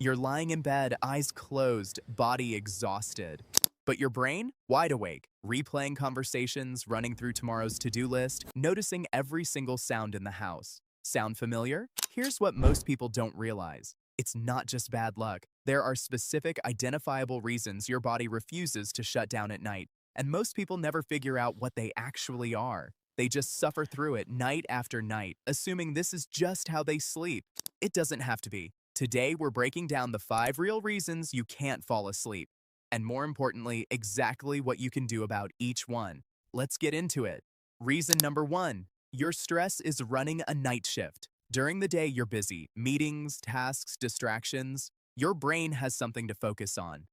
You're lying in bed, eyes closed, body exhausted. But your brain, wide awake, replaying conversations, running through tomorrow's to-do list, noticing every single sound in the house. Sound familiar? Here's what most people don't realize. It's not just bad luck. There are specific, identifiable reasons your body refuses to shut down at night, and most people never figure out what they actually are. They just suffer through it night after night, assuming this is just how they sleep. It doesn't have to be. Today, we're breaking down the 5 real reasons you can't fall asleep, and more importantly, exactly what you can do about each one. Let's get into it. Reason number 1, your stress is running a night shift. During the day, you're busy, meetings, tasks, distractions. Your brain has something to focus on.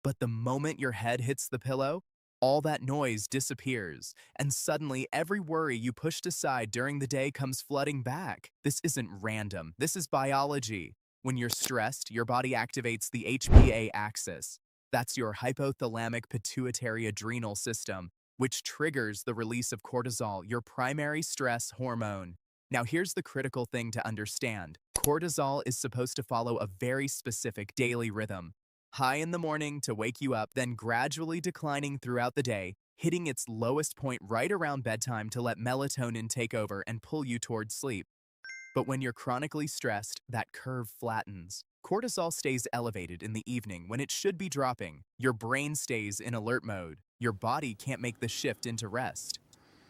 But the moment your head hits the pillow, all that noise disappears, and suddenly every worry you pushed aside during the day comes flooding back. This isn't random. This is biology. When you're stressed, your body activates the HPA axis. That's your hypothalamic pituitary adrenal system, which triggers the release of cortisol, your primary stress hormone. Now here's the critical thing to understand. Cortisol is supposed to follow a very specific daily rhythm. High in the morning to wake you up, then gradually declining throughout the day, hitting its lowest point right around bedtime to let melatonin take over and pull you towards sleep. But when you're chronically stressed, that curve flattens. Cortisol stays elevated in the evening when it should be dropping. Your brain stays in alert mode. Your body can't make the shift into rest.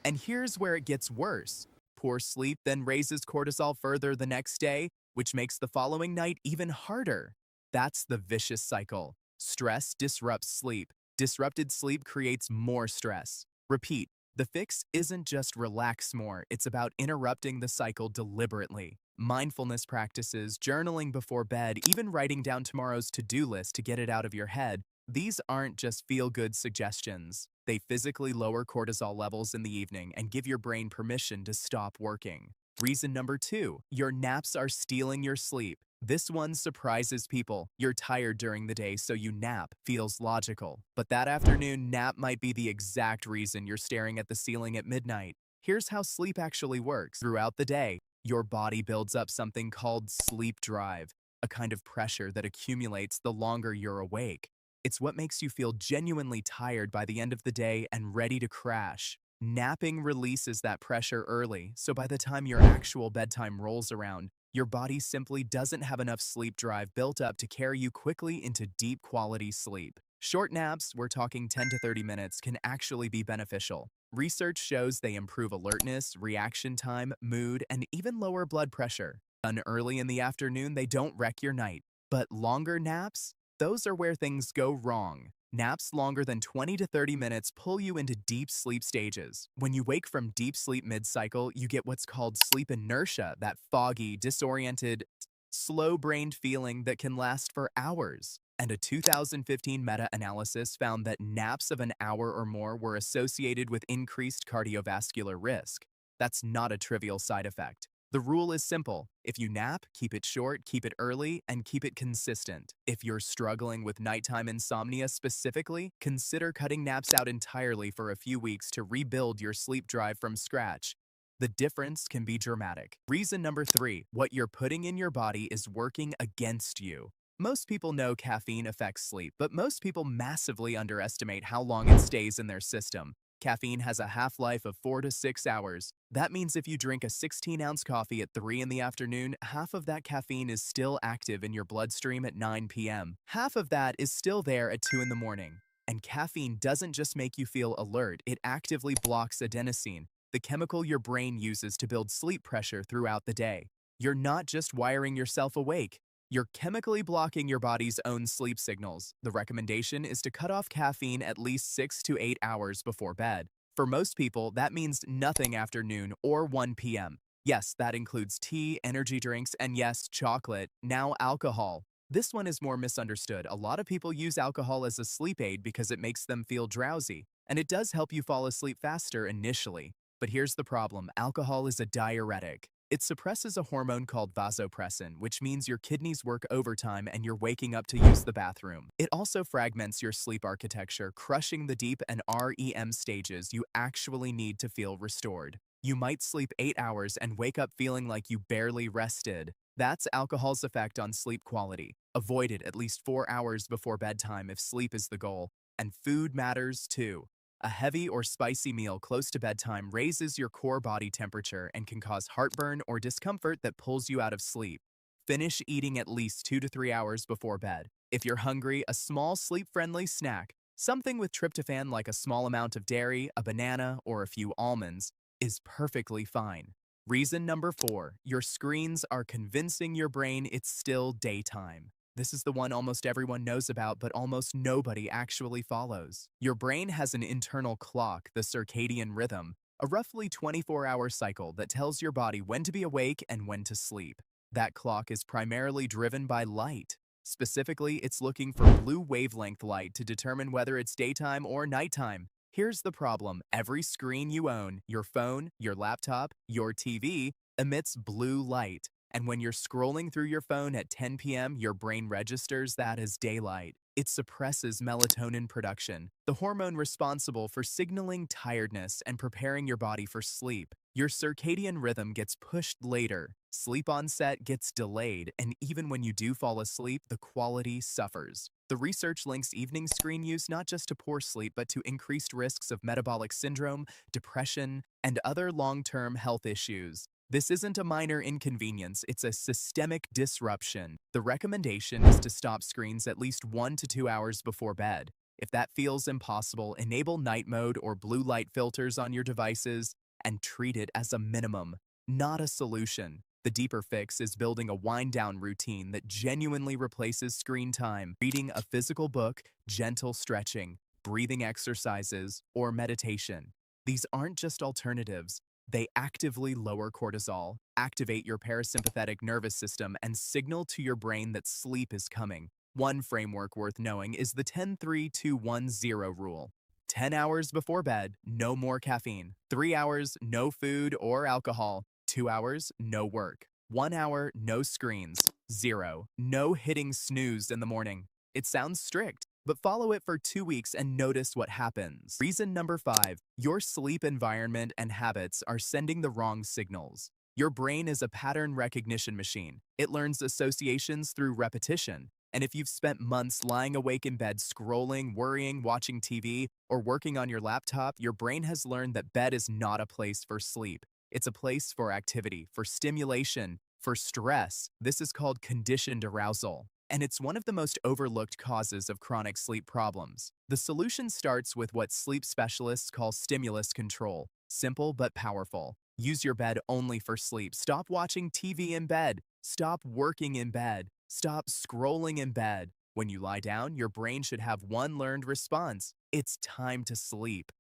And here's where it gets worse. Poor sleep then raises cortisol further the next day, which makes the following night even harder. That's the vicious cycle. Stress disrupts sleep. Disrupted sleep creates more stress. Repeat, the fix isn't just relax more, it's about interrupting the cycle deliberately. Mindfulness practices, journaling before bed, even writing down tomorrow's to-do list to get it out of your head, these aren't just feel-good suggestions. They physically lower cortisol levels in the evening and give your brain permission to stop working. Reason number 2, your naps are stealing your sleep. This one surprises people. You're tired during the day, so you nap. Feels logical. But that afternoon nap might be the exact reason you're staring at the ceiling at midnight. Here's how sleep actually works. Throughout the day, your body builds up something called sleep drive, a kind of pressure that accumulates the longer you're awake. It's what makes you feel genuinely tired by the end of the day and ready to crash. Napping releases that pressure early, so by the time your actual bedtime rolls around, your body simply doesn't have enough sleep drive built up to carry you quickly into deep quality sleep. Short naps, we're talking 10 to 30 minutes, can actually be beneficial. Research shows they improve alertness, reaction time, mood, and even lower blood pressure. Done early in the afternoon, they don't wreck your night. But longer naps? Those are where things go wrong. Naps longer than 20 to 30 minutes pull you into deep sleep stages. When you wake from deep sleep mid-cycle, you get what's called sleep inertia, that foggy, disoriented, slow-brained feeling that can last for hours. And a 2015 meta-analysis found that naps of an hour or more were associated with increased cardiovascular risk. That's not a trivial side effect. The rule is simple. If you nap, keep it short, keep it early, and keep it consistent. If you're struggling with nighttime insomnia specifically, consider cutting naps out entirely for a few weeks to rebuild your sleep drive from scratch. The difference can be dramatic. Reason number 3, what you're putting in your body is working against you. Most people know caffeine affects sleep, but most people massively underestimate how long it stays in their system. Caffeine has a half-life of 4 to 6 hours. That means if you drink a 16-ounce coffee at 3 in the afternoon, half of that caffeine is still active in your bloodstream at 9 p.m. Half of that is still there at 2 in the morning. And caffeine doesn't just make you feel alert, it actively blocks adenosine, the chemical your brain uses to build sleep pressure throughout the day. You're not just wiring yourself awake. You're chemically blocking your body's own sleep signals. The recommendation is to cut off caffeine at least 6 to 8 hours before bed. For most people, that means nothing after noon or 1 p.m. Yes, that includes tea, energy drinks, and yes, chocolate, now alcohol. This one is more misunderstood. A lot of people use alcohol as a sleep aid because it makes them feel drowsy, and it does help you fall asleep faster initially. But here's the problem. Alcohol is a diuretic. It suppresses a hormone called vasopressin, which means your kidneys work overtime and you're waking up to use the bathroom. It also fragments your sleep architecture, crushing the deep and REM stages you actually need to feel restored. You might sleep 8 hours and wake up feeling like you barely rested. That's alcohol's effect on sleep quality. Avoid it at least 4 hours before bedtime if sleep is the goal. And food matters too. A heavy or spicy meal close to bedtime raises your core body temperature and can cause heartburn or discomfort that pulls you out of sleep. Finish eating at least 2 to 3 hours before bed. If you're hungry, a small sleep-friendly snack, something with tryptophan like a small amount of dairy, a banana, or a few almonds, is perfectly fine. Reason number 4, your screens are convincing your brain it's still daytime. This is the one almost everyone knows about, but almost nobody actually follows. Your brain has an internal clock, the circadian rhythm, a roughly 24-hour cycle that tells your body when to be awake and when to sleep. That clock is primarily driven by light. Specifically, it's looking for blue wavelength light to determine whether it's daytime or nighttime. Here's the problem. Every screen you own, your phone, your laptop, your TV, emits blue light. And when you're scrolling through your phone at 10 p.m., your brain registers that as daylight. It suppresses melatonin production, the hormone responsible for signaling tiredness and preparing your body for sleep. Your circadian rhythm gets pushed later, sleep onset gets delayed, and even when you do fall asleep, the quality suffers. The research links evening screen use not just to poor sleep, but to increased risks of metabolic syndrome, depression, and other long-term health issues. This isn't a minor inconvenience, it's a systemic disruption. The recommendation is to stop screens at least 1 to 2 hours before bed. If that feels impossible, enable night mode or blue light filters on your devices and treat it as a minimum, not a solution. The deeper fix is building a wind-down routine that genuinely replaces screen time, reading a physical book, gentle stretching, breathing exercises, or meditation. These aren't just alternatives. They actively lower cortisol, activate your parasympathetic nervous system, and signal to your brain that sleep is coming. One framework worth knowing is the 10-3-2-1-0 rule. 10 hours before bed, no more caffeine. 3 hours, no food or alcohol. 2 hours, no work. 1 hour, no screens. 0, no hitting snooze in the morning. It sounds strict, but follow it for 2 weeks and notice what happens. Reason number 5, your sleep environment and habits are sending the wrong signals. Your brain is a pattern recognition machine. It learns associations through repetition. And if you've spent months lying awake in bed scrolling, worrying, watching TV, or working on your laptop, your brain has learned that bed is not a place for sleep. It's a place for activity, for stimulation, for stress. This is called conditioned arousal. And it's one of the most overlooked causes of chronic sleep problems. The solution starts with what sleep specialists call stimulus control. Simple but powerful. Use your bed only for sleep. Stop watching TV in bed. Stop working in bed. Stop scrolling in bed. When you lie down, your brain should have one learned response. It's time to sleep.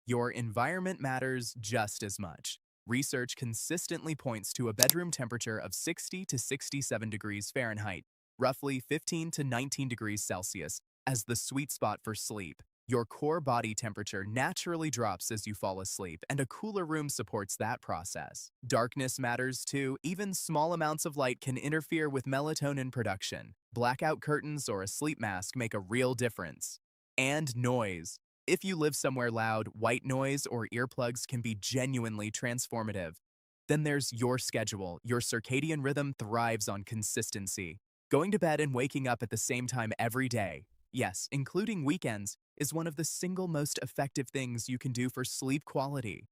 Your environment matters just as much. Research consistently points to a bedroom temperature of 60 to 67 degrees Fahrenheit, roughly 15 to 19 degrees Celsius, as the sweet spot for sleep. Your core body temperature naturally drops as you fall asleep, and a cooler room supports that process. Darkness matters too. Even small amounts of light can interfere with melatonin production. Blackout curtains or a sleep mask make a real difference. And noise. If you live somewhere loud, white noise or earplugs can be genuinely transformative. Then there's your schedule. Your circadian rhythm thrives on consistency. Going to bed and waking up at the same time every day, yes, including weekends, is one of the single most effective things you can do for sleep quality.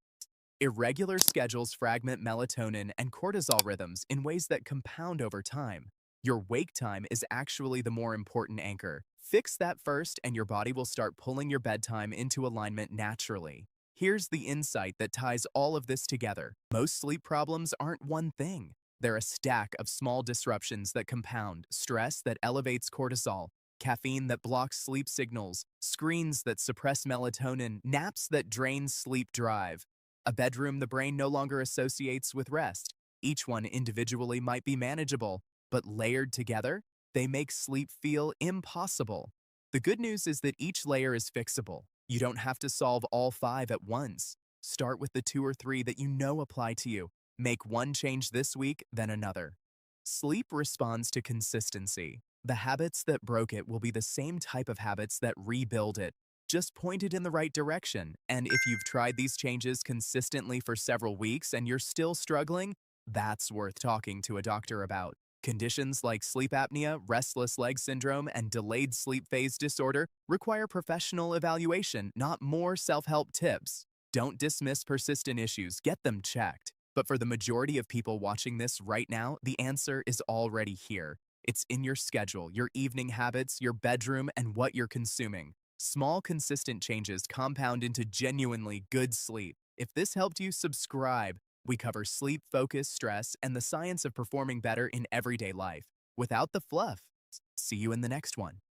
Irregular schedules fragment melatonin and cortisol rhythms in ways that compound over time. Your wake time is actually the more important anchor. Fix that first, and your body will start pulling your bedtime into alignment naturally. Here's the insight that ties all of this together. Most sleep problems aren't one thing. They're a stack of small disruptions that compound: stress that elevates cortisol, caffeine that blocks sleep signals, screens that suppress melatonin, naps that drain sleep drive, a bedroom the brain no longer associates with rest. Each one individually might be manageable, but layered together, they make sleep feel impossible. The good news is that each layer is fixable. You don't have to solve all 5 at once. Start with the 2 or 3 that you know apply to you. Make one change this week, then another. Sleep responds to consistency. The habits that broke it will be the same type of habits that rebuild it, just pointed in the right direction. And if you've tried these changes consistently for several weeks and you're still struggling, That's worth talking to a doctor about. Conditions like sleep apnea, restless leg syndrome, and delayed sleep phase disorder require professional evaluation, not more self-help tips. Don't dismiss persistent issues, get them checked. But for the majority of people watching this right now, the answer is already here. It's in your schedule, your evening habits, your bedroom, and what you're consuming. Small, consistent changes compound into genuinely good sleep. If this helped you, subscribe. We cover sleep, focus, stress, and the science of performing better in everyday life without the fluff. See you in the next one.